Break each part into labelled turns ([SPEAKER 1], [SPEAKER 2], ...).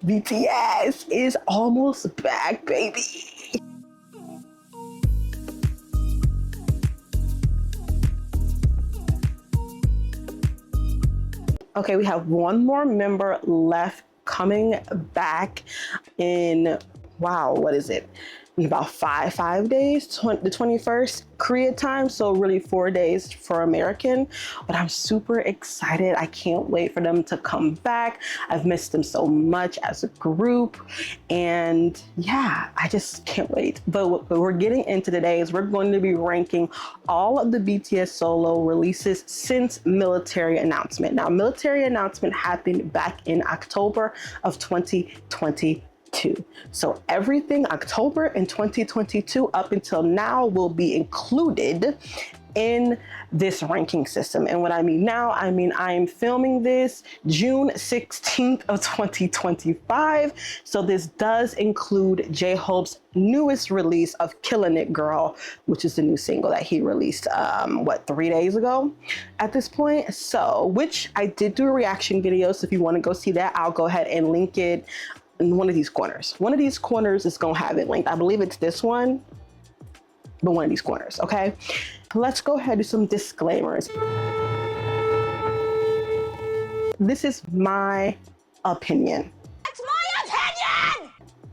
[SPEAKER 1] BTS is almost back, baby. Okay, we have one more member left coming back in, wow, what is it? In about five days, the 21st Korea time. So really 4 days for American, but I'm super excited. I can't wait for them to come back. I've missed them so much as a group. And yeah, I just can't wait. But what we're getting into today is we're going to be ranking all of the BTS solo releases since military announcement. Now, military announcement happened back in October of 2022. So everything October in 2022 up until now will be included in this ranking system. And what I mean now, I mean I am filming this June 16th of 2025. So this does include J-Hope's newest release of Killin' It Girl, which is the new single that he released, 3 days ago at this point. So, which I did do a reaction video. So if you want to go see that, I'll go ahead and link it in one of these corners. One of these corners is gonna have it linked. I believe it's this one, but one of these corners, okay? Let's go ahead and do some disclaimers. This is my opinion.
[SPEAKER 2] It's my opinion!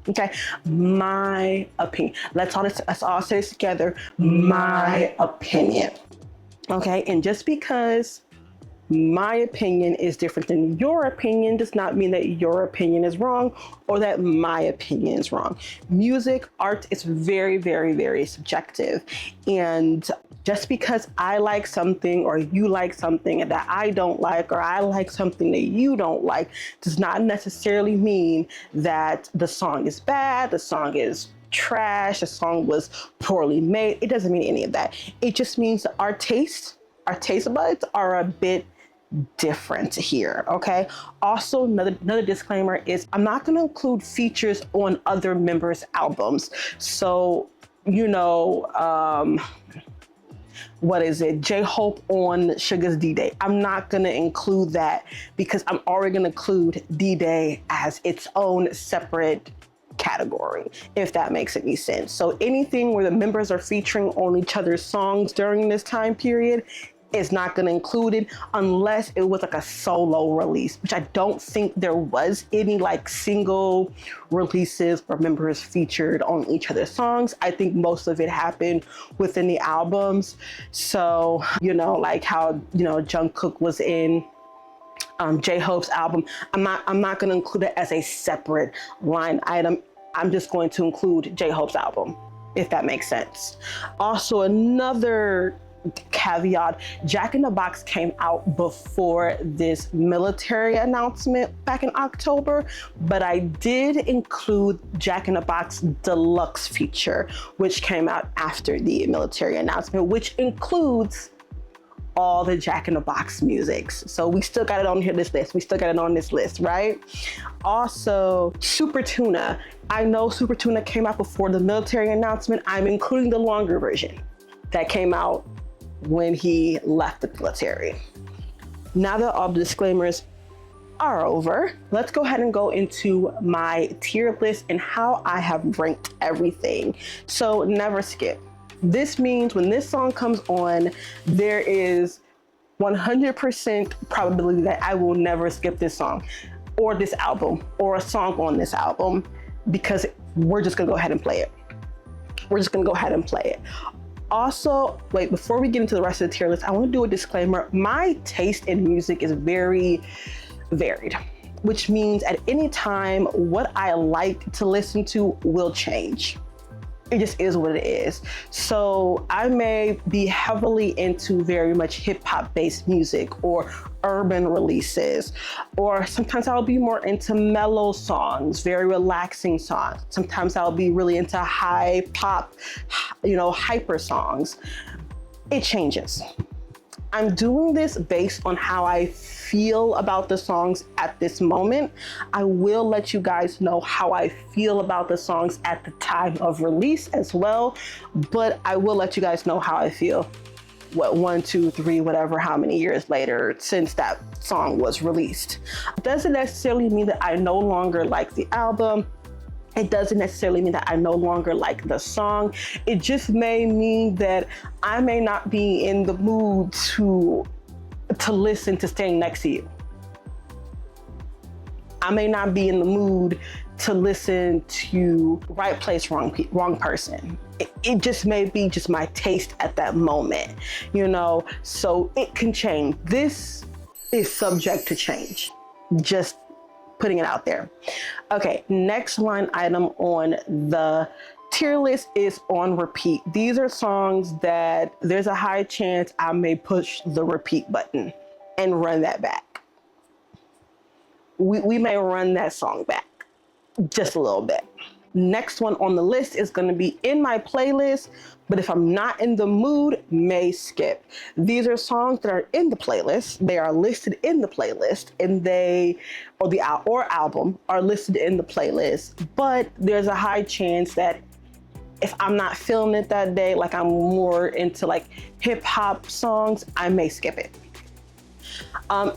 [SPEAKER 1] Okay, my opinion. Let's all say this together. My opinion. Okay, and just because my opinion is different than your opinion does not mean that your opinion is wrong or that my opinion is wrong. Music, art is very, very, very subjective. And just because I like something or you like something that I don't like, or I like something that you don't like, does not necessarily mean that the song is bad, the song is trash, the song was poorly made. It doesn't mean any of that. It just means that our taste buds are a bit different here, okay? Also, another disclaimer is I'm not going to include features on other members' albums. So, you know, what is it? J-Hope on Suga's D-Day. I'm not going to include that because I'm already going to include D-Day as its own separate category, if that makes any sense. So anything where the members are featuring on each other's songs during this time period is not going to include it unless it was like a solo release, which I don't think there was any like single releases or members featured on each other's songs. I think most of it happened within the albums. So, you know, like how, you know, Jungkook was in J-Hope's album. I'm not going to include it as a separate line item. I'm just going to include J-Hope's album, if that makes sense. Also, another caveat, Jack in the Box came out before this military announcement back in October, but I did include Jack in the Box Deluxe feature, which came out after the military announcement, which includes all the Jack in the Box musics. So we still got it on here, this list. We still got it on this list, right? Also, Super Tuna. I know Super Tuna came out before the military announcement. I'm including the longer version that came out when he left the military. Now that all the disclaimers are over, let's go ahead and go into my tier list and how I have ranked everything. So never skip. This means when this song comes on, there is 100% probability that I will never skip this song or this album or a song on this album, because we're just gonna go ahead and play it. We're just gonna go ahead and play it. Also, wait, before we get into the rest of the tier list, I want to do a disclaimer. My taste in music is very varied, which means at any time, what I like to listen to will change. It just is what it is. So I may be heavily into very much hip hop based music or urban releases, or sometimes I'll be more into mellow songs, very relaxing songs. Sometimes I'll be really into high pop, you know, hyper songs. It changes. I'm doing this based on how I feel about the songs at this moment. I will let you guys know how I feel about the songs at the time of release as well, but I will let you guys know how I feel what, 1, 2, 3, whatever, how many years later since that song was released. It doesn't necessarily mean that I no longer like the album. It doesn't necessarily mean that I no longer like the song. It just may mean that I may not be in the mood to listen to Staying Next to You. I may not be in the mood to listen to Right Place, Wrong Person. It just may be just my taste at that moment, you know? So it can change. This is subject to change. Just putting it out there. Okay, next line item on the tier list is on repeat. These are songs that there's a high chance I may push the repeat button and run that back. We may run that song back just a little bit. Next one on the list is going to be in my playlist, but if I'm not in the mood, may skip. These are songs that are in the playlist. They are listed in the playlist, and the album are listed in the playlist, but there's a high chance that if I'm not feeling it that day, like I'm more into like hip hop songs, I may skip it.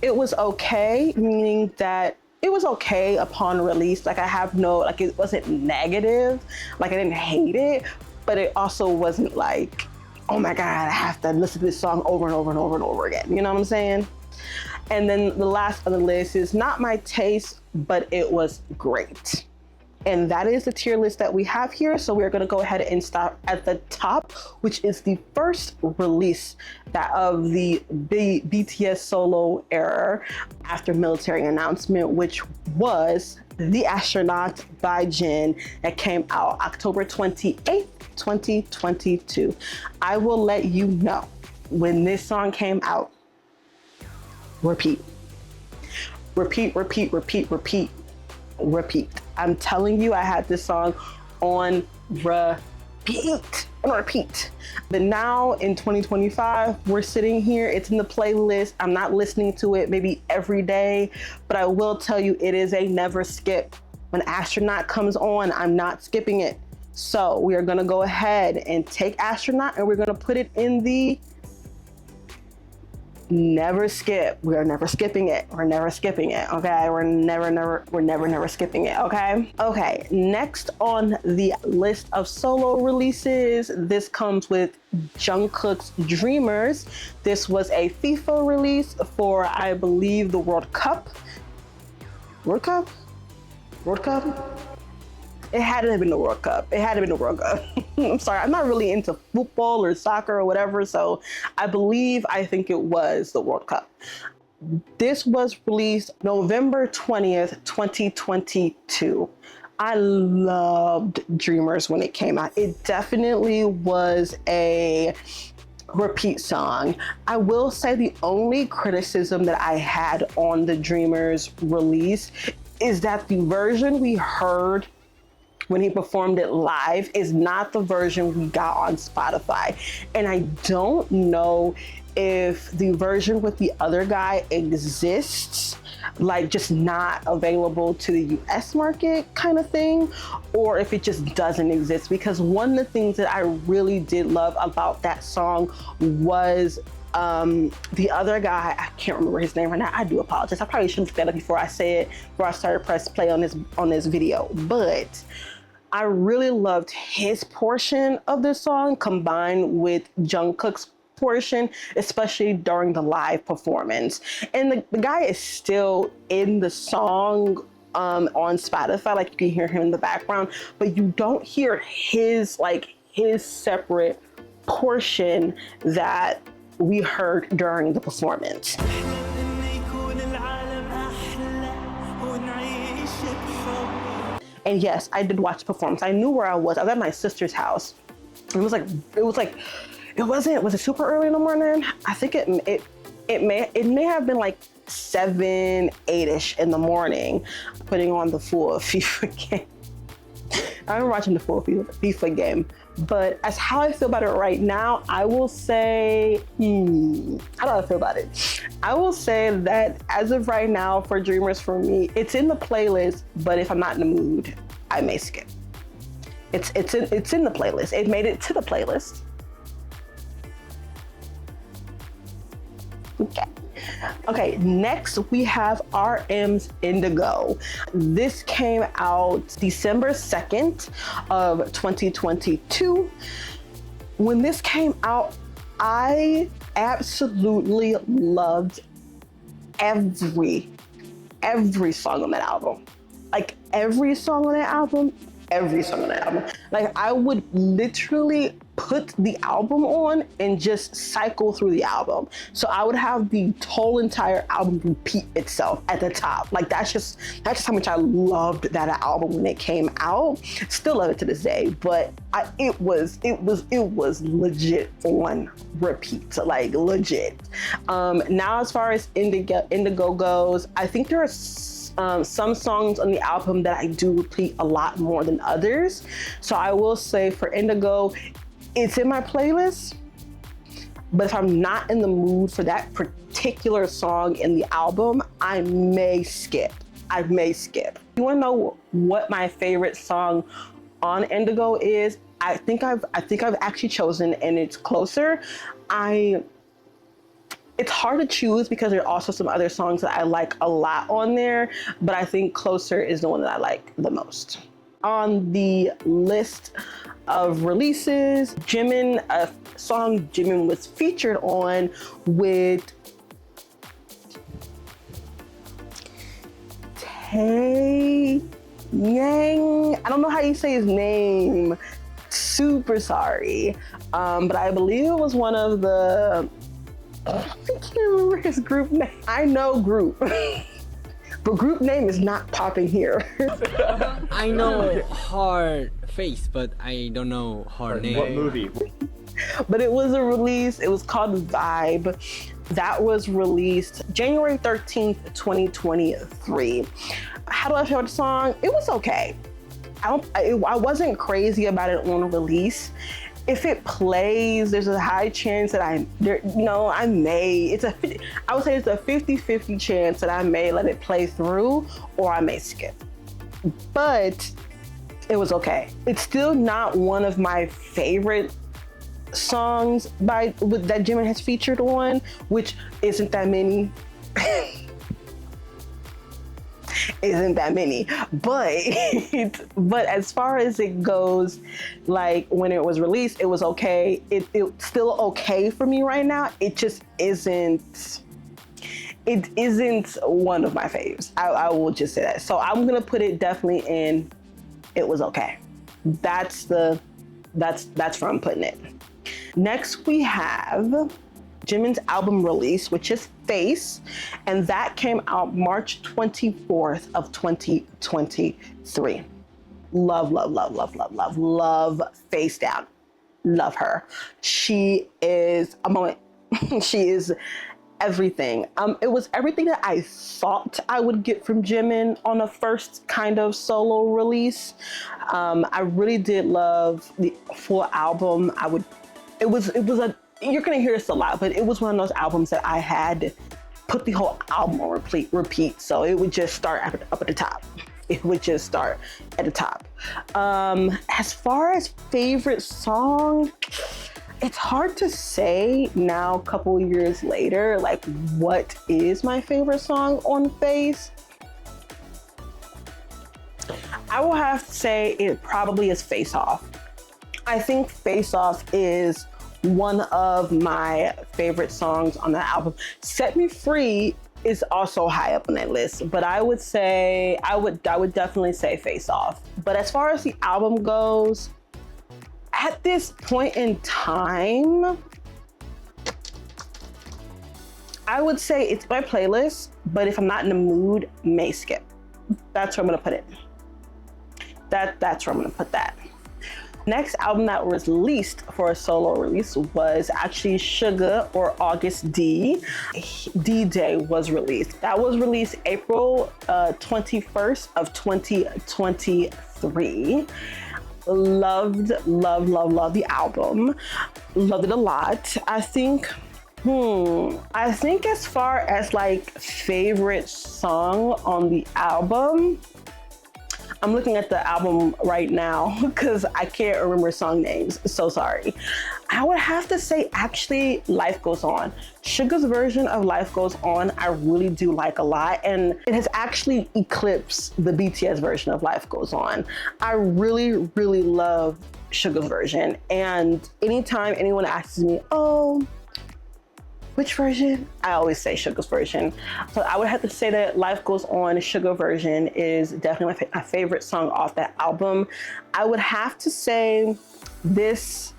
[SPEAKER 1] It was okay, meaning that it was okay upon release. Like it wasn't negative, like I didn't hate it, but it also wasn't like, oh my God, I have to listen to this song over and over and over and over again. You know what I'm saying? And then the last on the list is not my taste, but it was great. And that is the tier list that we have here. So we're gonna go ahead and start at the top, which is the first release of the BTS solo era after military announcement, which was The Astronaut by Jin, that came out October 28th, 2022. I will let you know when this song came out. Repeat. Repeat, repeat, repeat, repeat, repeat. I'm telling you, I had this song on repeat. But now in 2025, we're sitting here, it's in the playlist. I'm not listening to it maybe every day, but I will tell you it is a never skip. When Astronaut comes on, I'm not skipping it. So we are gonna go ahead and take Astronaut and we're gonna put it in the never skip. We are never skipping it. We're never skipping it. Okay. We're never skipping it. Okay. Okay. Next on the list of solo releases, this comes with Jungkook's Dreamers. This was a FIFA release for, I believe, the World Cup. World Cup? It had to have been the World Cup. I'm sorry, I'm not really into football or soccer or whatever, so I think it was the World Cup. This was released November 20th, 2022. I loved Dreamers when it came out. It definitely was a repeat song. I will say the only criticism that I had on the Dreamers release is that the version we heard when he performed it live is not the version we got on Spotify. And I don't know if the version with the other guy exists, like just not available to the US market kind of thing, or if it just doesn't exist. Because one of the things that I really did love about that song was the other guy, I can't remember his name right now. I do apologize. I probably should have looked that up before I started press play on this video. But I really loved his portion of the song combined with Jungkook's portion, especially during the live performance. And the guy is still in the song on Spotify, like you can hear him in the background, but you don't hear his separate portion that we heard during the performance. And yes, I did watch the performance. I knew where I was. I was at my sister's house. Was it super early in the morning? I think it may have been like 7, 8-ish in the morning, putting on the full FIFA game. I remember watching the full FIFA game. But as how I feel about it right now, I will say, I don't know how I feel about it. I will say that as of right now for Dreamers, for me, it's in the playlist, but if I'm not in the mood, I may skip. It's in the playlist. It made it to the playlist. Okay. Okay, next we have RM's Indigo. This came out December 2nd of 2022. When this came out, I absolutely loved every song on that album. Like every song on that album. Like I would literally put the album on and just cycle through the album. So I would have the whole entire album repeat itself at the top. Like that's just how much I loved that album when it came out. Still love it to this day, but it was legit on repeat, like legit. Now as far as Indigo goes, I think there are some songs on the album that I do repeat a lot more than others. So I will say for Indigo, it's in my playlist, but if I'm not in the mood for that particular song in the album, I may skip. You wanna know what my favorite song on Indigo is? I think I've actually chosen, and it's Closer. It's hard to choose because there are also some other songs that I like a lot on there, but I think Closer is the one that I like the most. On the list of releases, Jimin, a song Jimin was featured on with Tae Yang. I don't know how you say his name. Super sorry. But I believe it was one of the, I can't remember his group name. I know group. But group name is not popping here.
[SPEAKER 3] I know her face, but I don't know her name.
[SPEAKER 4] What movie?
[SPEAKER 1] But it was a release, it was called Vibe. That was released January 13th, 2023. How do I feel about the song? It was okay. I wasn't crazy about it on release. If it plays, there's a high chance that I would say it's a 50-50 chance that I may let it play through or I may skip. But it was okay. It's still not one of my favorite songs that Jimin has featured on, which isn't that many. But as far as it goes, like when it was released, it was okay. It's still okay for me right now. It just isn't one of my faves. I will just say that. So I'm gonna put it definitely in it was okay. That's where I'm putting it. Next we have Jimin's album release, which is Face, and that came out March 24th of 2023. Love Face Down. Love her. She is a moment. She is everything. It was everything that I thought I would get from Jimin on a first kind of solo release. I really did love the full album. You're gonna hear this a lot, but it was one of those albums that I had put the whole album on repeat. So it would just start up at the top. As far as favorite song, it's hard to say now, a couple years later, like what is my favorite song on Face? I will have to say it probably is Face Off. I think Face Off is one of my favorite songs on the album. Set Me Free is also high up on that list, but I would definitely say Face Off. But as far as the album goes, at this point in time, I would say it's my playlist, but if I'm not in the mood, may skip. That's where I'm gonna put it. That's where I'm gonna put that. Next album that was released for a solo release was actually Sugar or August D. D-Day was released. That was released April 21st of 2023. Loved the album. Loved it a lot. I think as far as like favorite song on the album, I'm looking at the album right now because I can't remember song names, so sorry. I would have to say actually Life Goes On. Suga's version of Life Goes On I really do like a lot, and it has actually eclipsed the BTS version of Life Goes On. I really, really love Suga's version, and anytime anyone asks me, oh, which version? I always say Suga's version. So I would have to say that Life Goes On, Suga version is definitely my favorite song off that album. I would have to say this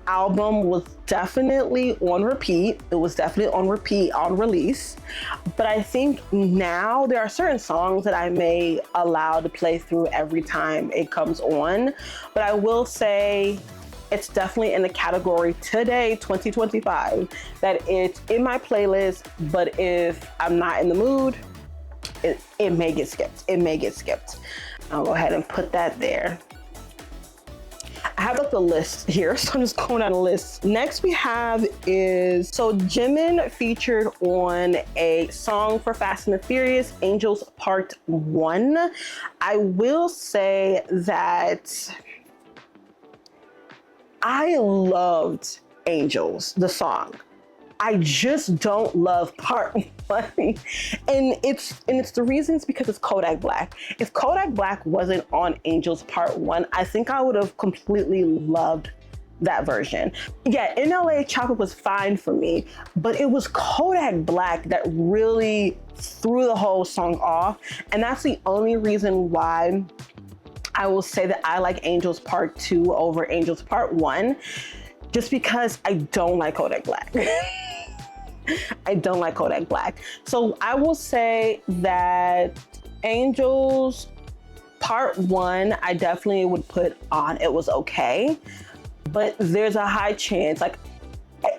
[SPEAKER 1] album was definitely on repeat. It was definitely on repeat on release. But I think now there are certain songs that I may allow to play through every time it comes on. But I will say it's definitely in the category today, 2025, that it's in my playlist, but if I'm not in the mood, it may get skipped. It may get skipped. I'll go ahead and put that there. I have like the list here, so I'm just going down the list. Next we have is, so Jimin featured on a song for Fast and the Furious, Angels Part 1. I will say that I loved Angels, the song. I just don't love Part 1. And it's the reasons because it's Kodak Black. If Kodak Black wasn't on Angels Part 1, I think I would have completely loved that version. Yeah, in LA, Chopper was fine for me, but it was Kodak Black that really threw the whole song off. And that's the only reason why I will say that I like Angels Part 2 over Angels Part 1, just because I don't like Kodak Black. I don't like Kodak Black. So I will say that Angels Part 1, I definitely would put on. It was okay, but there's a high chance, like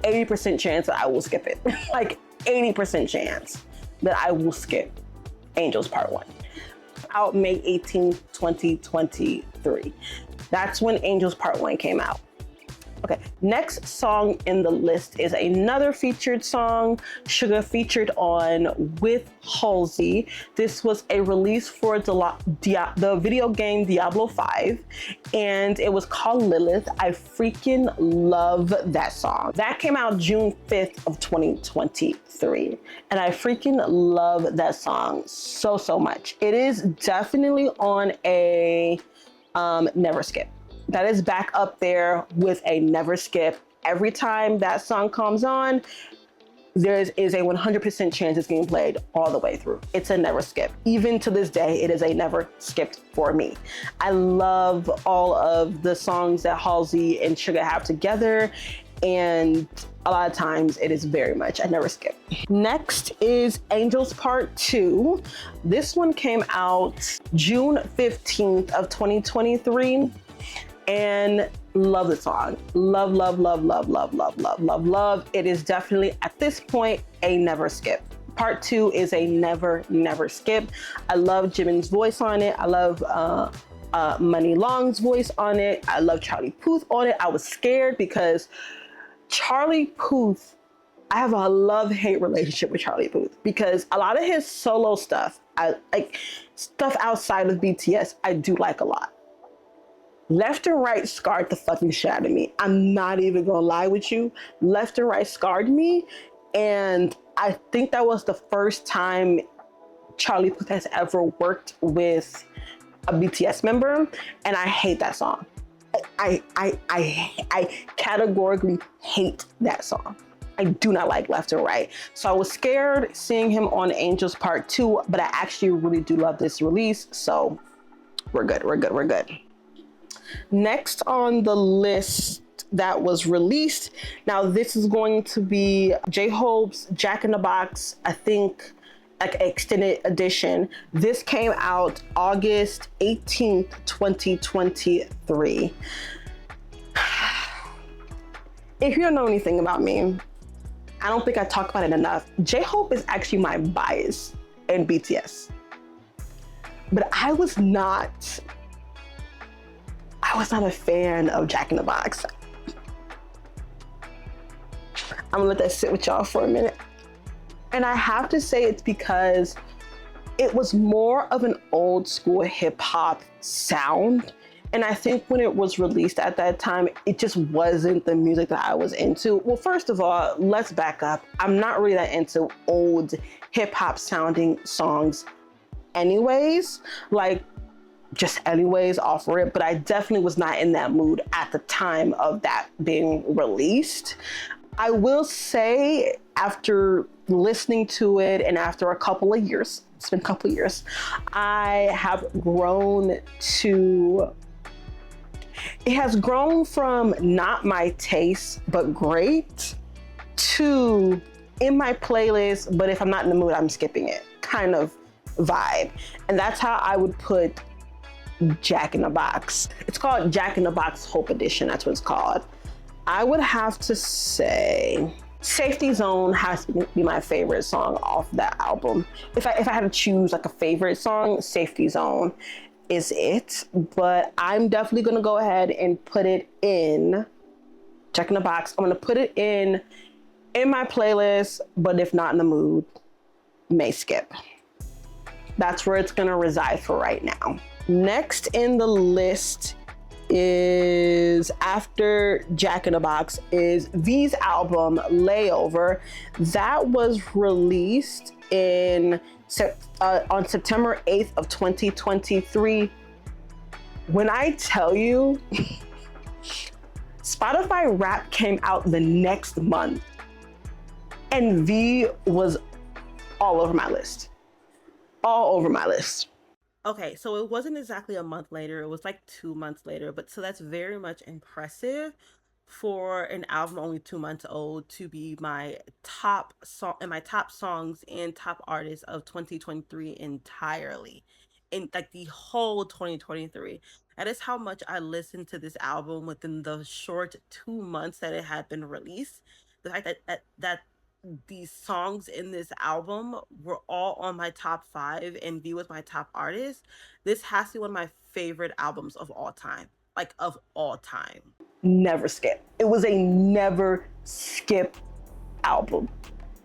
[SPEAKER 1] 80% chance that I will skip it. Like 80% chance that I will skip Angels Part 1. Out May 18th, 2023. That's when Angels Part 1 came out. Okay, next song in the list is another featured song Suga featured on with Halsey. This was a release for the video game Diablo 5, and it was called Lilith. I freaking love that song. That came out June 5th of 2023, and I freaking love that song so much. It is definitely on a never skip. That is back up there with a never skip. Every time that song comes on, there is a 100% chance it's getting played all the way through. It's a never skip. Even to this day, it is a never skipped for me. I love all of the songs that Halsey and Suga have together, and a lot of times it is very much a never skip. Next is Angels Part 2. This one came out June 15th of 2023. And love the song. Love. It is definitely, at this point, a never skip. Part 2 is a never skip. I love Jimin's voice on it. I love Money Long's voice on it. I love Charlie Puth on it. I was scared because Charlie Puth, I have a love-hate relationship with Charlie Puth because a lot of his solo stuff, I like stuff outside of BTS, I do like a lot. Left and Right scarred the fucking shit out of me. I'm not even gonna lie with you. Left and Right scarred me, and I think that was the first time Charlie Puth has ever worked with a BTS member, and I hate that song. I categorically hate that song. I do not like Left and Right. So I was scared seeing him on Angels Part 2, but I actually really do love this release, so we're good. Next on the list that was released, now this is going to be Jhope's Jack in the Box, I think like extended edition. This came out August 18th, 2023. If you don't know anything about me, I don't think I talk about it enough. Jhope is actually my bias in BTS. But I was not a fan of Jack in the Box. I'm gonna let that sit with y'all for a minute. And I have to say it's because it was more of an old school hip hop sound And I think when it was released at that time, it just wasn't the music that I was into. Well, first of all, let's back up. I'm not really that into old hip hop sounding songs anyways, like just anyways off rip, but I definitely was not in that mood at the time of that being released. I will say, after listening to it and after a couple of years, it's been a couple of years, I have grown to, it has grown from not my taste, but great, to in my playlist, but if I'm not in the mood, I'm skipping it kind of vibe. And that's how I would put Jack in the Box. It's called Jack in the Box Jhope Edition, that's what it's called. I would have to say Safety Zone has to be my favorite song off that album. If I had to choose like a favorite song, Safety Zone is it. But I'm definitely gonna go ahead and put it in Jack in the Box. I'm gonna put it in my playlist, but if not in the mood, may skip. That's where it's gonna reside for right now. Next in the list is, after Jack in the Box, is V's album Layover. That was released on September 8th of 2023. When I tell you, Spotify Wrapped came out the next month and V was all over my list. All over my list. Okay, so it wasn't exactly a month later, it was like 2 months later, but so that's very much impressive for an album only 2 months old to be my top song and my top songs and top artists of 2023 entirely, in like the whole 2023. That is how much I listened to this album within the short 2 months that it had been released. The fact that these songs in this album were all on my top 5 and V was my top artist. This has to be one of my favorite albums of all time. Like, of all time. Never skip. It was a never skip album.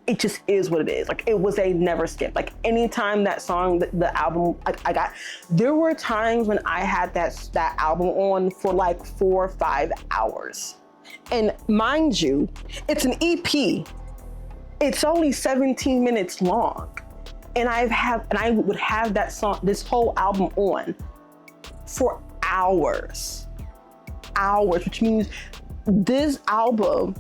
[SPEAKER 1] It just is what it is. Like, it was a never skip. Like, anytime that song, the album, I got, there were times when I had that album on for like 4 or 5 hours. And mind you, it's an EP. It's only 17 minutes long. And I would have that song, this whole album on for hours, which means this album,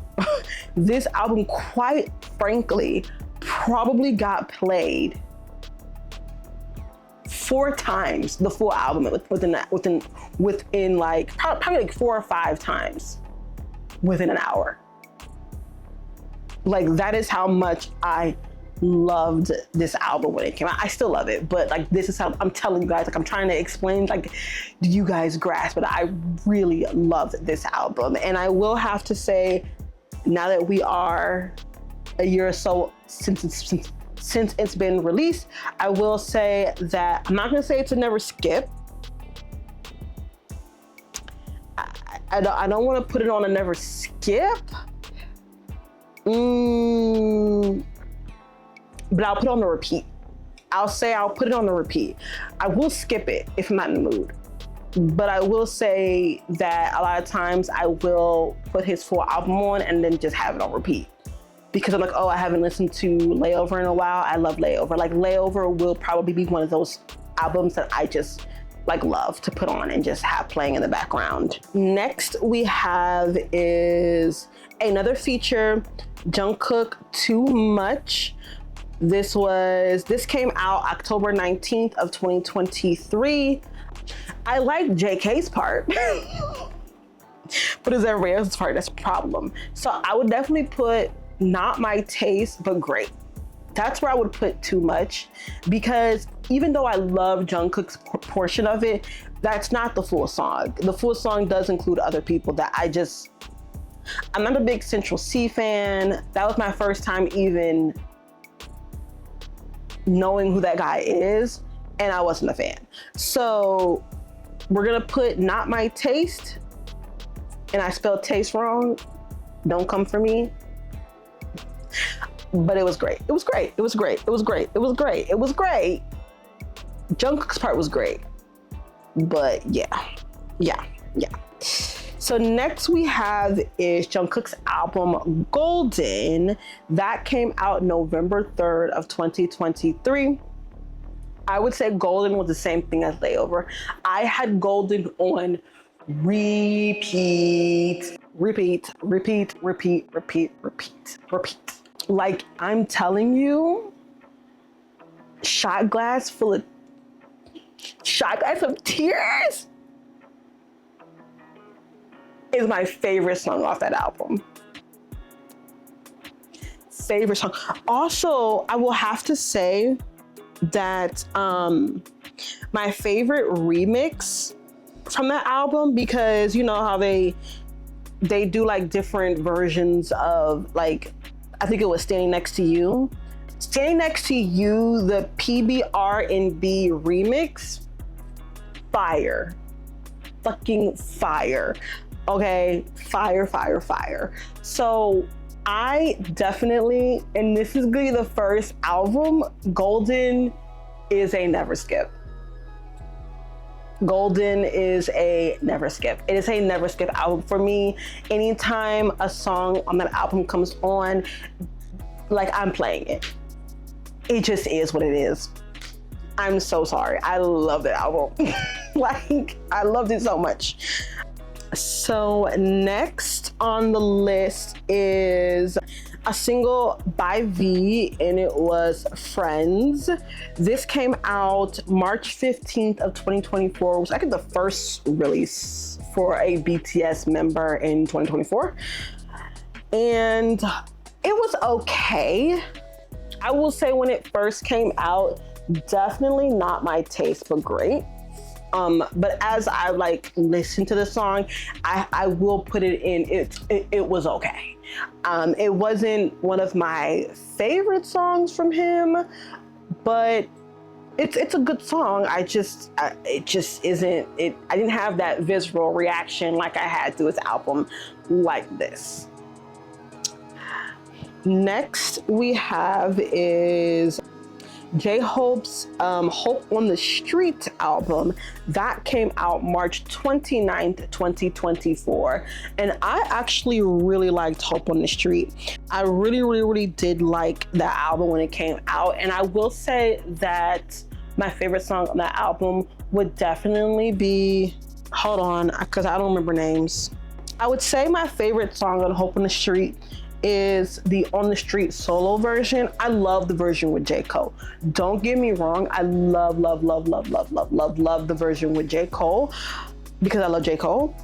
[SPEAKER 1] quite frankly, probably got played 4 times, the full album within like, probably like 4 or 5 times within an hour. Like, that is how much I loved this album when it came out. I still love it, but like, this is how I'm telling you guys, like, I'm trying to explain, like, do you guys grasp it? I really loved this album. And I will have to say, now that we are a year or so since it's been released, I will say that I'm not gonna say it's a never skip. I don't want to put it on a never skip. But I'll put it on the repeat. I'll put it on the repeat. I will skip it if I'm not in the mood. But I will say that a lot of times I will put his full album on and then just have it on repeat. Because I'm like, oh, I haven't listened to Layover in a while. I love Layover. Like, Layover will probably be one of those albums that I just like love to put on and just have playing in the background. Next we have is another feature, Jungkook Too Much. This came out October 19th of 2023. I like JK's part, but it's everybody else's part that's a problem. So I would definitely put not my taste, but great. That's where I would put Too Much, because even though I love Jungkook's portion of it, that's not the full song. The full song does include other people that I'm not a big Central C fan. That was my first time even knowing who that guy is, and I wasn't a fan. So we're gonna put not my taste, and I spelled taste wrong. Don't come for me. But it was great. It was great. It was great. It was great. It was great. It was great. Jungkook's part was great. But yeah, Yeah. So next we have is Jungkook's album Golden. That came out November 3rd of 2023. I would say Golden was the same thing as Layover. I had Golden on repeat. Like, I'm telling you, shot glass of tears is my favorite song off that album. Favorite song. Also, I will have to say that my favorite remix from that album, because you know how they do like different versions of, like, I think it was Standing Next to You. Standing Next to You, the PBR&B remix, fire. Fucking fire. Okay, fire. So I definitely, and this is gonna be the first album, Golden is a never skip. Golden is a never skip. It is a never skip album for me. Anytime a song on that album comes on, like, I'm playing it. It just is what it is. I'm so sorry. I love that album. Like, I loved it so much. So next on the list is a single by V, and it was Friends. This came out March 15th of 2024. It was actually the first release for a BTS member in 2024. And it was okay. I will say when it first came out, definitely not my taste, but great. But as I like listened to the song, I will put it in, it was okay. It wasn't one of my favorite songs from him, but it's a good song. It just isn't, I didn't have that visceral reaction like I had to his album like this. Next we have is Jhope's Hope on the Street album. That came out March 29th, 2024. And I actually really liked Hope on the Street. I really did like that album when it came out. And I will say that my favorite song on that album would definitely be, hold on, because I don't remember names. I would say my favorite song on Hope on the Street is the On the Street solo version. I love the version with J. Cole. Don't get me wrong, I love the version with J. Cole because I love J. Cole.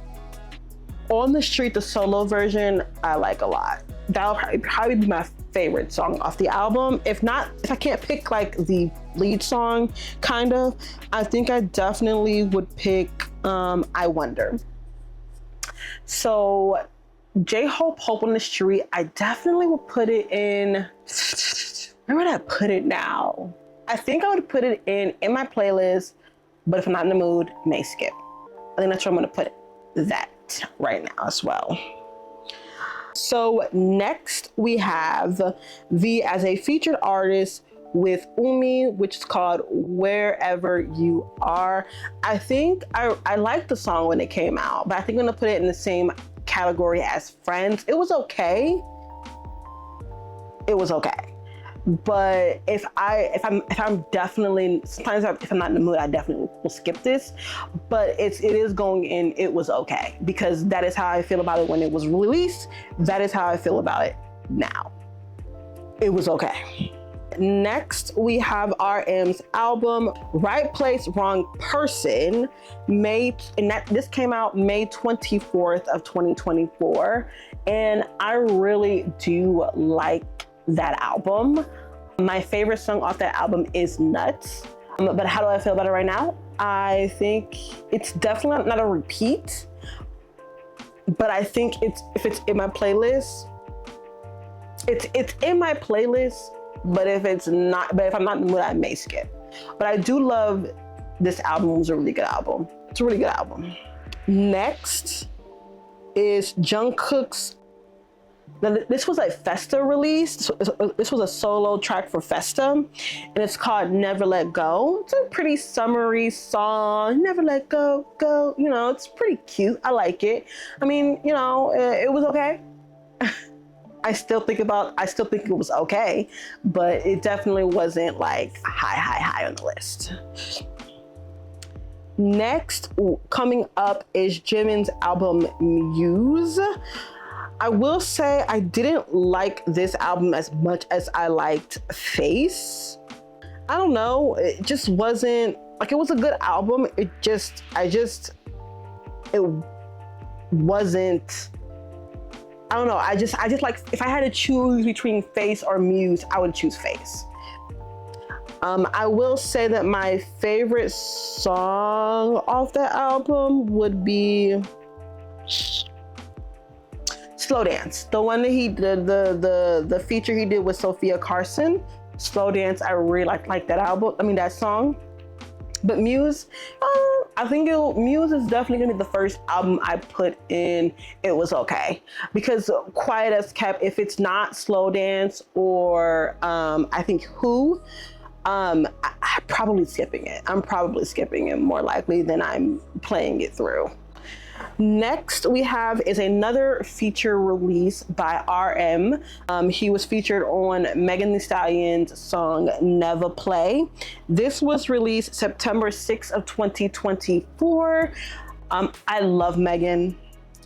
[SPEAKER 1] On the Street, the solo version, I like a lot. That'll probably be my favorite song off the album. If I can't pick like the lead song, kind of, I think I definitely would pick I Wonder. So J-Hope, Hope on the Street, I definitely would put it in, where would I put it now? I think I would put it in my playlist, but if I'm not in the mood, may skip. I think that's where I'm gonna put that right now as well. So next we have V as a featured artist with Umi, which is called Wherever You Are. I think I liked the song when it came out, but I think I'm gonna put it in the same category as Friends. It was okay. But if I'm definitely, sometimes if I'm not in the mood, I definitely will skip this. But it is going in, it was okay, because that is how I feel about it when it was released. That is how I feel about it now. It was okay. Next, we have RM's album, Right Place, Wrong Person, this came out May 24th of 2024. And I really do like that album. My favorite song off that album is Nuts. But how do I feel about it right now? I think it's definitely not a repeat, but I think if it's in my playlist, it's in my playlist. But if I'm not in the mood, I may skip. But I do love this album. It was a really good album. It's a really good album. Next is Jungkook's This was a Festa release. This was a solo track for Festa, and it's called Never Let Go. It's a pretty summery song. Never let go, go. You know, it's pretty cute. I like it. I mean, you know, it was okay. I still think it was okay, but it definitely wasn't like high on the list. Next, coming up is Jimin's album Muse. I will say I didn't like this album as much as I liked Face. I don't know, it just wasn't, like, it was a good album. It wasn't, I don't know, I just like, if I had to choose between Face or Muse, I would choose Face. I will say that my favorite song off that album would be Slow Dance, the one that he did, the feature he did with Sophia Carson. Slow Dance, I really like that album. I mean, that song. But Muse, I think Muse is definitely gonna be the first album I put in It Was Okay, because Quiet as Kept, if it's not Slow Dance or I think Who, I'm probably skipping it. I'm probably skipping it more likely than I'm playing it through. Next we have is another feature release by RM. He was featured on Megan Thee Stallion's song Neva Play. This was released September 6th of 2024. I love Megan.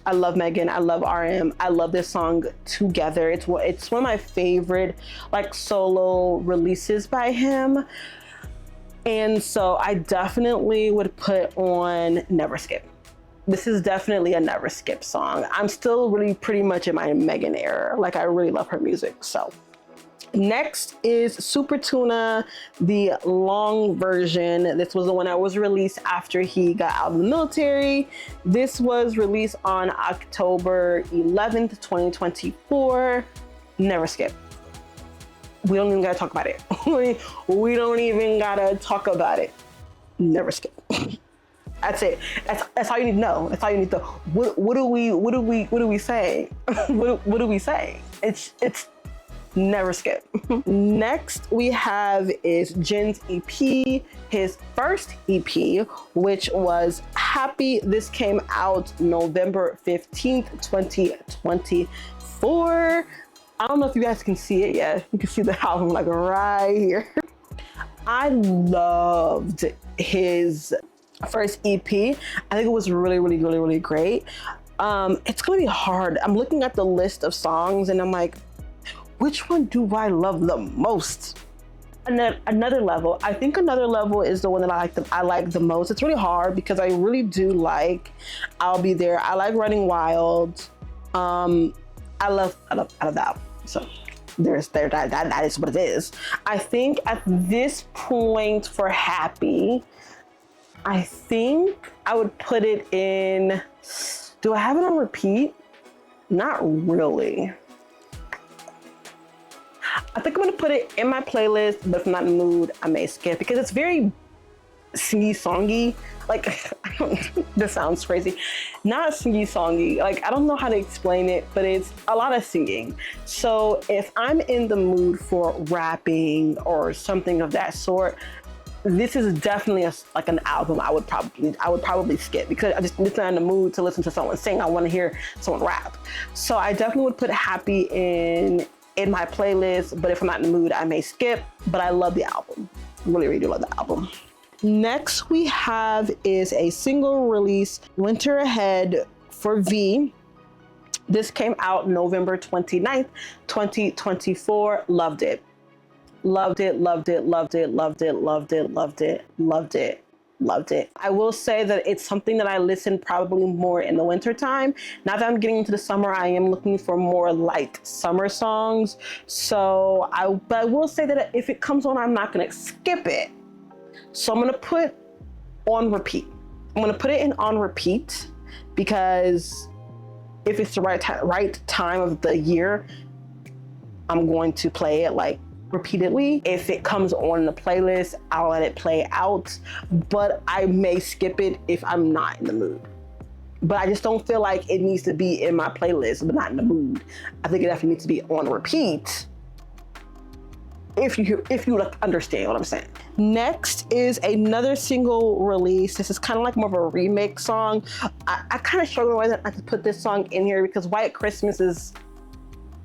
[SPEAKER 1] I love Megan. I love RM. I love this song together. It's one of my favorite like solo releases by him. And so I definitely would put on Never Skip. This is definitely a never skip song. I'm still really pretty much in my Megan era. Like, I really love her music, so. Next is Super Tuna, the long version. This was the one that was released after he got out of the military. This was released on October 11th, 2024. Never skip. We don't even gotta talk about it. We don't even gotta talk about it. Never skip. That's it. That's all you need to know. That's all you need to know. What do we say? what do we say? It's never skip. Next we have is Jin's EP, his first EP, which was Happy. This came out November 15th, 2024. I don't know if you guys can see it yet. You can see the album like right here. I loved his first EP. I think it was really great. It's gonna be hard. I'm looking at the list of songs and I'm like, which one do I love the most? Another Level. I think Another Level is the one that I like the most. It's really hard because I really do like I'll Be There. I like Running Wild. I love that. So that is what it is. I think at this point for Happy, I think I would put it in, do I have it on repeat? Not really. I think I'm gonna put it in my playlist, but if I'm not in the mood, I may skip because it's very singy-songy. Like, this sounds crazy. Not singy-songy. Like, I don't know how to explain it, but it's a lot of singing. So if I'm in the mood for rapping or something of that sort, this is definitely an album I would probably skip because I'm not in the mood to listen to someone sing. I want to hear someone rap. So I definitely would put Happy in my playlist, but if I'm not in the mood, I may skip, but I love the album. Really do love the album. Next we have is a single release, Winter Ahead for V. This came out November 29th, 2024. Loved it. Loved it. I will say that it's something that I listen probably more in the winter time. Now that I'm getting into the summer, I am looking for more light summer songs. So but I will say that if it comes on, I'm not gonna skip it. So I'm gonna put on repeat. I'm gonna put it in on repeat because if it's the right time of the year, I'm going to play it like repeatedly. If it comes on the playlist, I'll let it play out, but I may skip it if I'm not in the mood. but I just don't feel like it needs to be in my playlist, but not in the mood. I think it definitely needs to be on repeat. If you like, understand what I'm saying. Next is another single release. This is kind of like more of a remix song. I kind of struggle with it. I could put this song in here because White Christmas is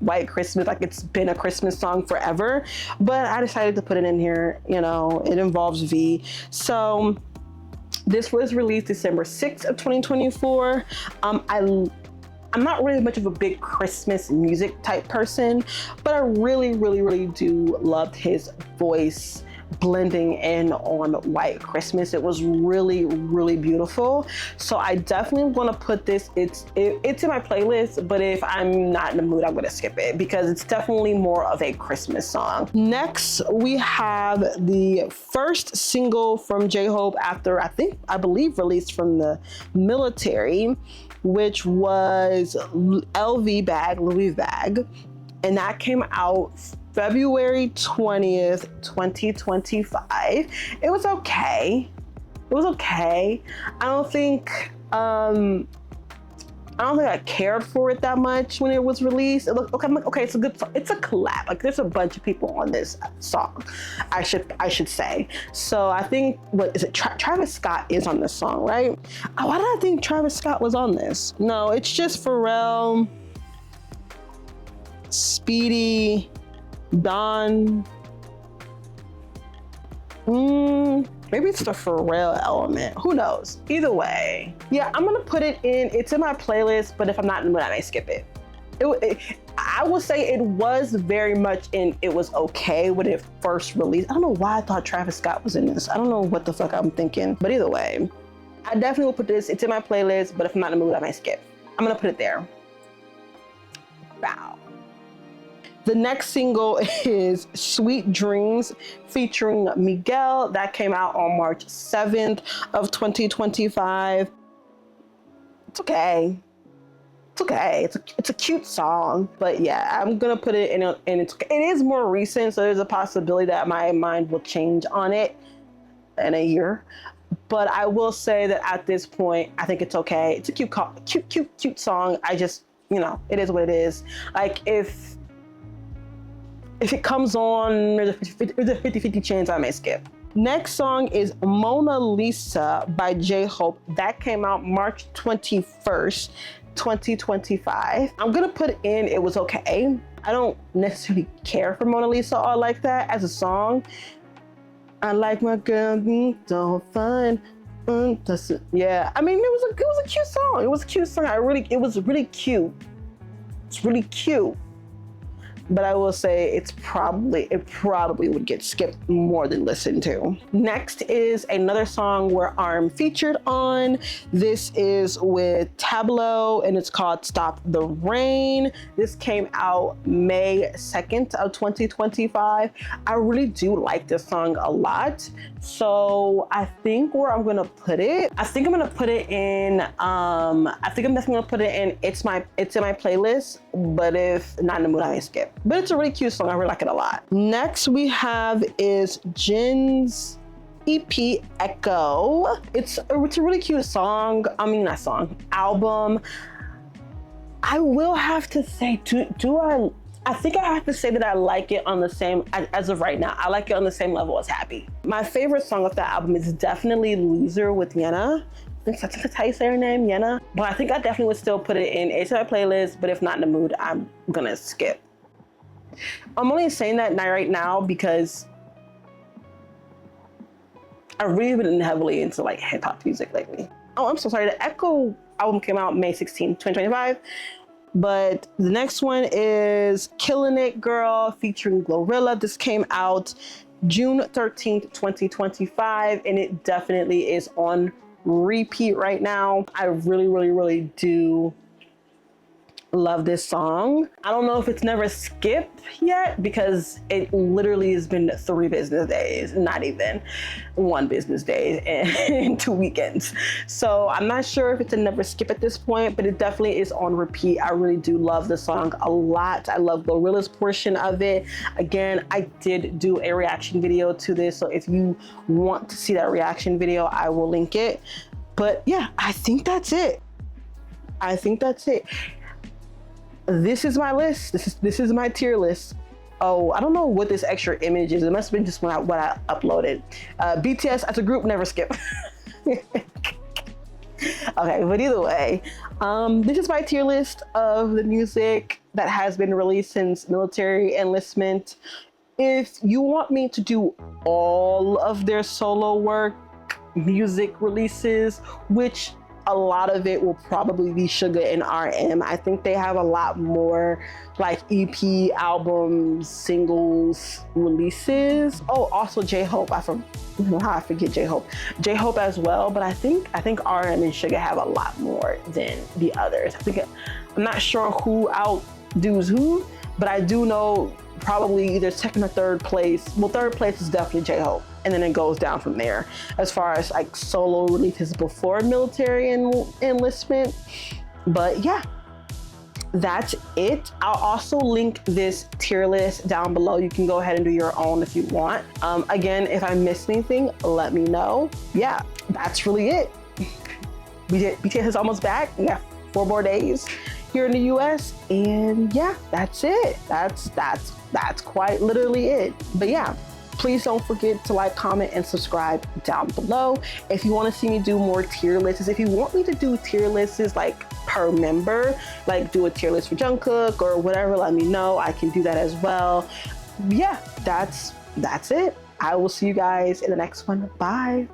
[SPEAKER 1] White Christmas, like it's been a Christmas song forever, but I decided to put it in here. You know, it involves V. So this was released December 6th of 2024. I'm not really much of a big Christmas music type person, but I really, really, really do love his voice blending in on White Christmas. It was really, really beautiful. So I definitely want to put this, it's in my playlist, but if I'm not in the mood, I'm going to skip it because it's definitely more of a Christmas song. Next, we have the first single from Jhope after, I believe released from the military, which was LV Bag, Louis Bag. And that came out February 20th, 2025. It was okay. It was okay. I don't think I cared for it that much when it was released. It looked okay. I'm like, okay, it's a good song. It's a collab. Like there's a bunch of people on this song, I should say. So I think, what is it? Travis Scott is on this song, right? Oh, why did I think Travis Scott was on this? No, it's just Pharrell, Speedy, Don. Maybe it's the Pharrell element. Who knows? Either way. Yeah, I'm gonna put it in. It's in my playlist, but if I'm not in the mood, I may skip it. I will say it was very much in, it was okay when it first released. I don't know why I thought Travis Scott was in this. I don't know what the fuck I'm thinking. But either way, I definitely will put this. It's in my playlist, but if I'm not in the mood, I might skip. I'm gonna put it there. Wow. The next single is Sweet Dreams featuring Miguel. That came out on March 7th of 2025. It's okay. It's okay. It's a cute song, but yeah, I'm gonna put it in, and it's okay. It is more recent, so there's a possibility that my mind will change on it in a year. But I will say that at this point, I think it's okay. It's a cute song. I just, you know, it is what it is. Like if it comes on, there's a 50-50 chance I may skip. Next song is Mona Lisa by Jhope. That came out March 21st, 2025. I'm gonna put in it was okay. I don't necessarily care for Mona Lisa all like that as a song. I like my girl, so fine. Yeah, I mean, it was a cute song. It was a cute song. It was really cute. It's really cute. But I will say it probably would get skipped more than listened to. Next is another song where I'm featured on. This is with Tableau and it's called Stop the Rain. This came out May 2nd of 2025. I really do like this song a lot. So I think where I'm gonna put it, I think I'm gonna put it in, I think I'm definitely gonna put it in, it's in my playlist, but if not in the mood, I may skip. But it's a really cute song, I really like it a lot. Next we have is Jin's EP Echo. It's a really cute song, album. I will have to say, I think I have to say that I like it on the same, as of right now, I like it on the same level as Happy. My favorite song of that album is definitely Loser with Yenna. I think that's how you say her name, Yenna. But I think I definitely would still put it in my playlist, but if not in the mood, I'm gonna skip. I'm only saying that right now because I've really been heavily into like hip hop music lately. Oh, I'm so sorry, the Echo album came out May 16, 2025. But the next one is Killin' It Girl featuring Glorilla. This came out June 13th, 2025, and it definitely is on repeat right now. I really, really, really do love this song. I don't know if it's never skipped yet because it literally has been 3 business days, not even 1 business day and 2 weekends. So I'm not sure if it's a never skip at this point, but it definitely is on repeat. I really do love the song a lot. I love Glorilla's portion of it. Again, I did do a reaction video to this, so if you want to see that reaction video, I will link it. But yeah, I think that's it. I think that's it. This is my list. This is my tier list. Oh, I don't know what this extra image is. It must have been just what I uploaded. BTS as a group, never skip. Okay, but either way, this is my tier list of the music that has been released since military enlistment. If you want me to do all of their solo work, music releases, which a lot of it will probably be Suga and RM. I think they have a lot more like EP, albums, singles, releases. Oh, also Jhope. I forget Jhope. Jhope as well, but I think RM and Suga have a lot more than the others. I'm not sure who outdoes who, but I do know probably either second or third place. Well, third place is definitely Jhope, and then it goes down from there as far as like solo releases before military enlistment. But yeah, that's it. I'll also link this tier list down below. You can go ahead and do your own if you want. Again, if I missed anything, let me know. Yeah, that's really it. BTS is almost back. We got 4 more days here in the US, and yeah, that's it. That's quite literally it. But yeah, please don't forget to like, comment, and subscribe down below. If you want to see me do more tier lists, if you want me to do tier lists like per member, like do a tier list for Jungkook or whatever, let me know. I can do that as well. Yeah, that's it. I will see you guys in the next one. Bye.